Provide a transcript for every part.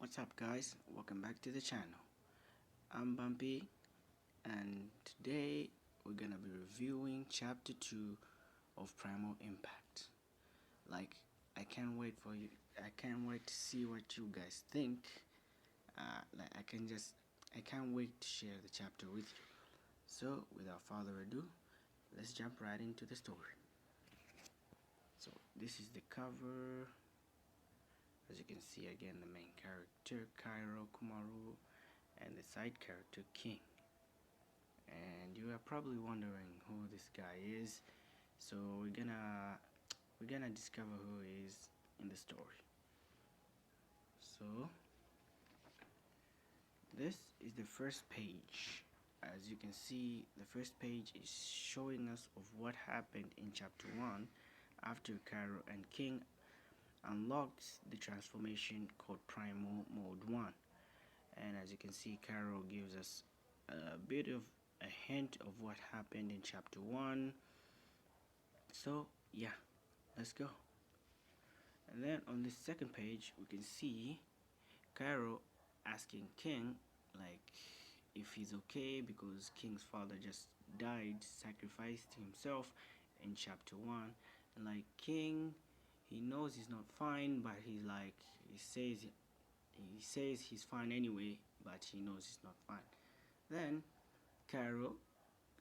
What's up, guys? Welcome back to the channel. I'm Bumpy, and today we're gonna be reviewing chapter 2 of Primal Impact. Like, I can't wait for you. I can't wait to see what you guys think. I can't wait to share the chapter with you. So, without further ado, let's jump right into the story. So, this is the cover. As you can see, again, the main character, Kairo Kumaru, and the side character, King. And you are probably wondering who this guy is, so we're gonna discover who he is in the story. So this is the first page. As you can see, the first page is showing us of what happened in chapter 1 after Cairo and King unlocks the transformation called Primal Mode 1. And as you can see, Cairo gives us a bit of a hint of what happened in chapter 1. So yeah, let's go. And then on the second page we can see Cairo asking King like if he's okay because King's father just died, sacrificed himself in chapter 1. And like King, he knows he's not fine, but he says he's fine anyway, but he knows he's not fine. Then Cairo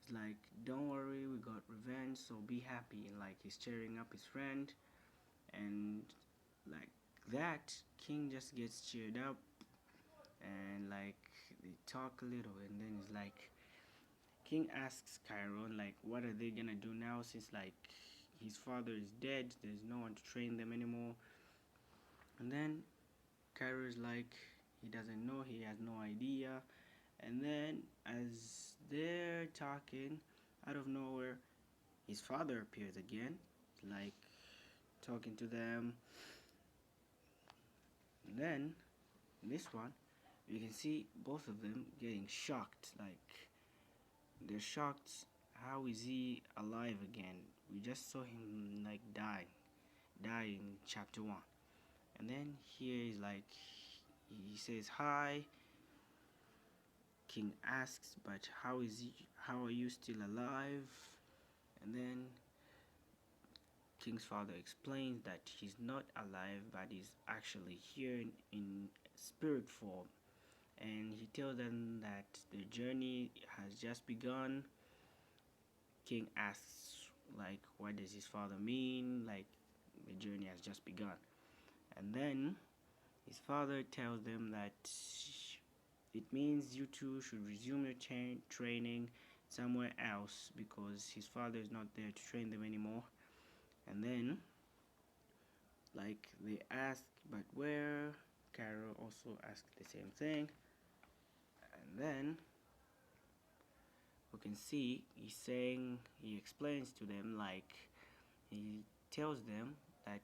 is like, don't worry, we got revenge, so be happy. And like he's cheering up his friend, and like that, King just gets cheered up, and like they talk a little, and then it's like King asks Chiron like, what are they gonna do now since like his father is dead? There's no one to train them anymore. And then Cairo is like, he doesn't know, he has no idea. And then as they're talking, out of nowhere, his father appears again, like talking to them. And then this one, you can see both of them getting shocked, like they're shocked. How is he alive again? We just saw him like die in chapter 1. And then here is like he says hi. King asks, but how are you still alive? And then King's father explains that he's not alive, but he's actually here in spirit form. And he tells them that the journey has just begun. King asks, like, what does his father mean? Like, the journey has just begun. And then his father tells them that it means you two should resume your training somewhere else because his father is not there to train them anymore. And then, like, they ask, but where? Carol also asked the same thing. And then we can see he explains to them, like, he tells them that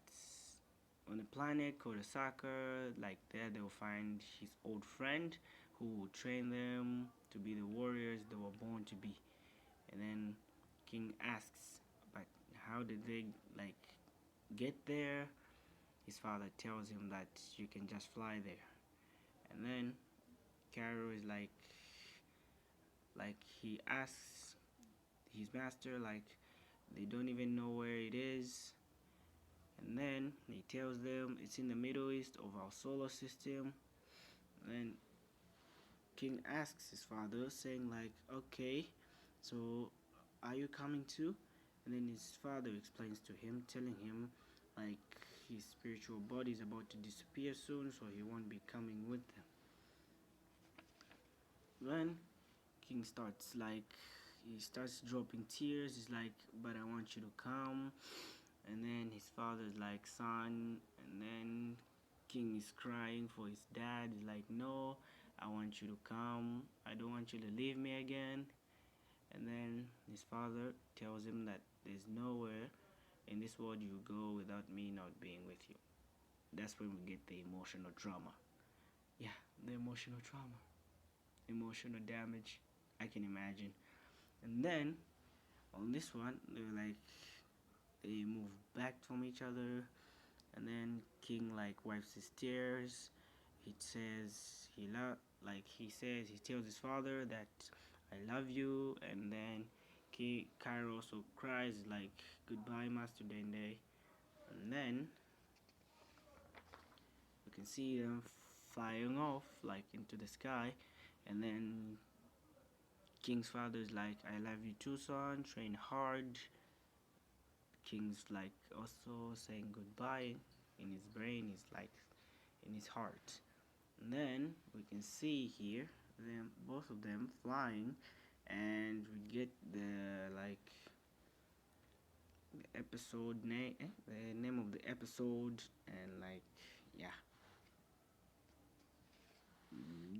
on a planet called Osaka, like there they'll find his old friend who will train them to be the warriors they were born to be. And then King asks, but how did they like get there? His father tells him that you can just fly there. And then Cairo is like he asks his master, like they don't even know where it is. And then he tells them it's in the Middle East of our solar system. And then King asks his father, saying like, okay, so are you coming too? And then his father explains to him, telling him like his spiritual body is about to disappear soon, so he won't be coming with them. Then King starts dropping tears. He's like, but I want you to come. And then his father's like, son. And then King is crying for his dad. He's like, no, I want you to come. I don't want you to leave me again. And then his father tells him that there's nowhere in this world you go without me not being with you. That's when we get the emotional drama. Yeah, the emotional trauma. Emotional damage, I can imagine. And then on this one, they move back from each other, and then King like wipes his tears. it says he says he tells his father that I love you, and then Cairo also cries like goodbye, Master Dende, and then you can see them flying off like into the sky, and then King's father is like, I love you too, son, train hard. King's like also saying goodbye in his brain, is like in his heart. And then we can see here them both of them flying, and we get the episode name, the name of the episode, and like yeah.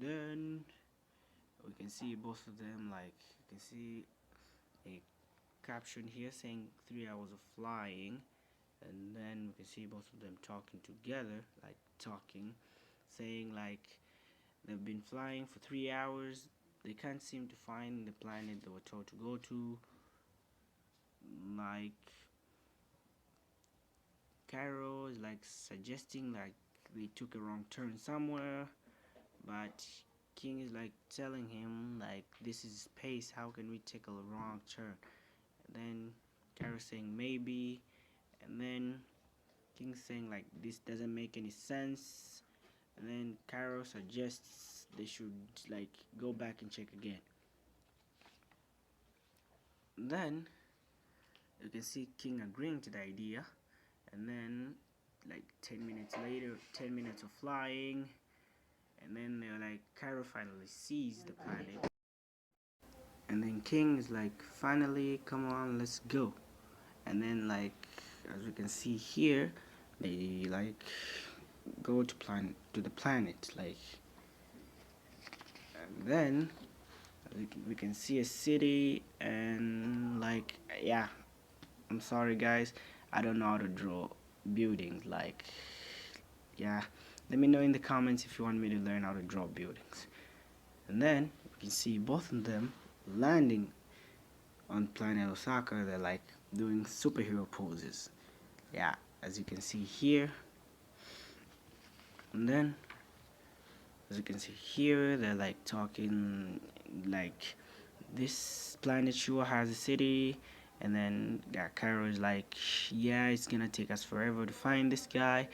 Then we can see both of them, like you can see a caption here saying 3 hours of flying, and then we can see both of them talking together, like talking, saying like they've been flying for 3 hours. They can't seem to find the planet they were told to go to. Like Cairo is like suggesting like they took a wrong turn somewhere, but King is like telling him like this is space. How can we take a wrong turn? And then Cairo saying maybe, and then King saying like this doesn't make any sense. And then Cairo suggests they should like go back and check again. Then you can see King agreeing to the idea, and then like 10 minutes later, 10 minutes of flying, and then they're like Cairo finally sees the planet, and then King is like finally come on, let's go. And then like as we can see here, they like go to the planet, like, and then we can see a city, and like yeah, I'm sorry guys, I don't know how to draw buildings, like yeah, let me know in the comments if you want me to learn how to draw buildings. And then we can see both of them landing on planet Osaka. They're like doing superhero poses, yeah, as you can see here. And then as you can see here, they're like talking like this planet sure has a city, and then yeah, Cairo is like, yeah, it's gonna take us forever to find this guy.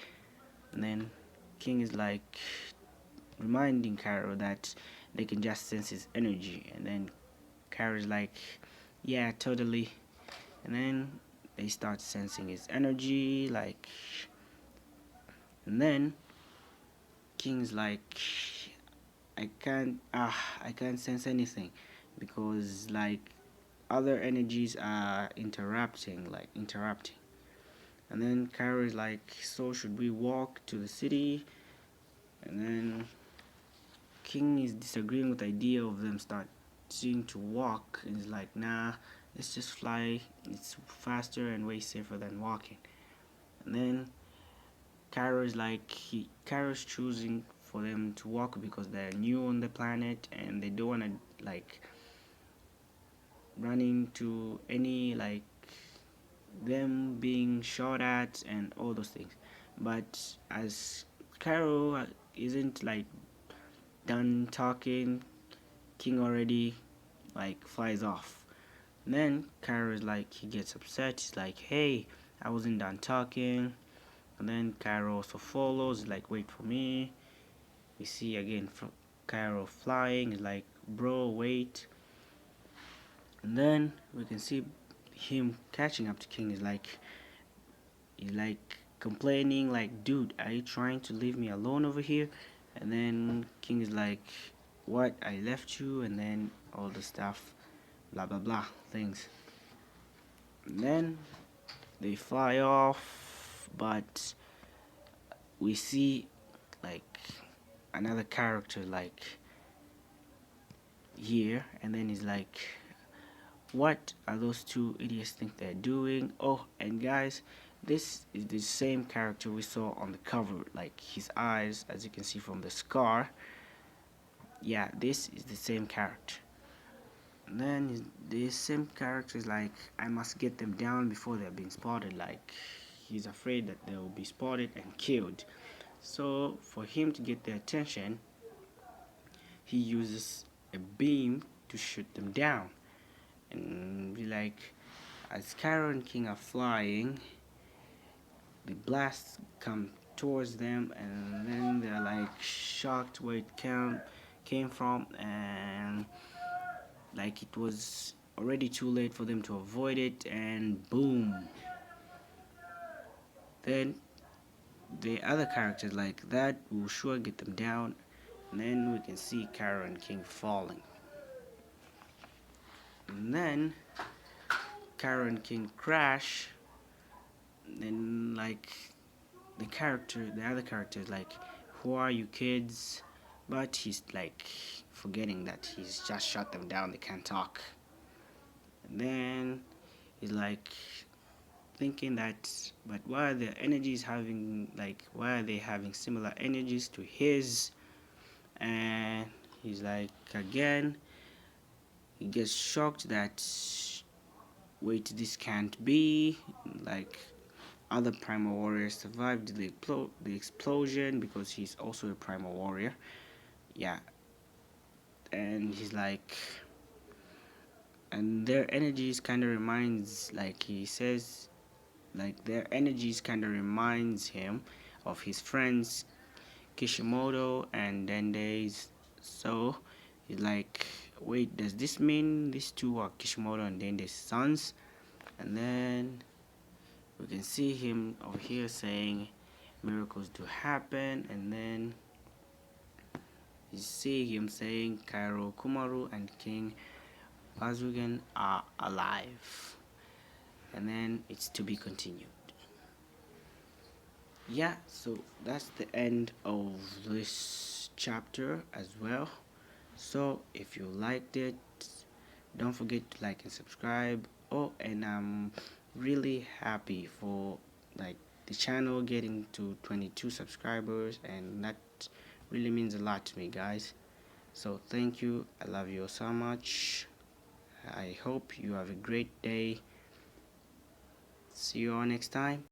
And then King is like reminding Cairo that they can just sense his energy, and then Cairo is like, yeah, totally. And then they start sensing his energy, like, and then King's like, I can't sense anything because like other energies are interrupting. And then Cairo is like, so should we walk to the city? And then King is disagreeing with the idea of them starting to walk, and he's like, nah, let's just fly, it's faster and way safer than walking. And then Cairo's choosing for them to walk because they're new on the planet and they don't want to like run into any like them being shot at and all those things. But as Cairo isn't like done talking, King already like flies off. And then Cairo is like, he gets upset. He's like, hey, I wasn't done talking. And then Cairo also follows, like, wait for me. We see again Cairo flying, he's like, bro, wait. And then we can see him catching up to King. He's like complaining, like, dude, are you trying to leave me alone over here? And then King is like, what? I left you, and then all the stuff, blah blah blah things. And then they fly off, but we see like another character like here, and then he's like, what are those two idiots think they're doing? Oh, and guys, this is the same character we saw on the cover, like his eyes, as you can see from the scar. Yeah, this is the same character. And then the same character is like, I must get them down before they're being spotted. Like, he's afraid that they will be spotted and killed. So for him to get their attention, he uses a beam to shoot them down. And like as Cairo and King are flying, the blasts come towards them, and then they're like shocked where it came from, and like it was already too late for them to avoid it, and boom. Then the other characters like that will sure get them down, and then we can see Kara and King falling. And then Kara and King crash, and like the other character is like, who are you kids? But he's like forgetting that he's just shut them down, they can't talk. And then he's like thinking that, but why are their energies having like, why are they having similar energies to his? And he's like, again, he gets shocked that, wait, this can't be. Like, other primal warriors survived the explosion because he's also a primal warrior. Yeah. And he's like, and their energies kind of reminds, like he says, like their energies kind of reminds him of his friends Kishimoto and Dende's. So he's like, wait, does this mean these two are Kishimoto and Dende's sons? And then we can see him over here saying miracles do happen, and then you see him saying Kairo Kumaru and King Pazugan are alive. And then it's to be continued. Yeah, so that's the end of this chapter as well. So if you liked it, don't forget to like and subscribe. Oh, and I'm really happy for like the channel getting to 22 subscribers, and that really means a lot to me, guys. So thank you, I love you so much. I hope you have a great day. See you all next time.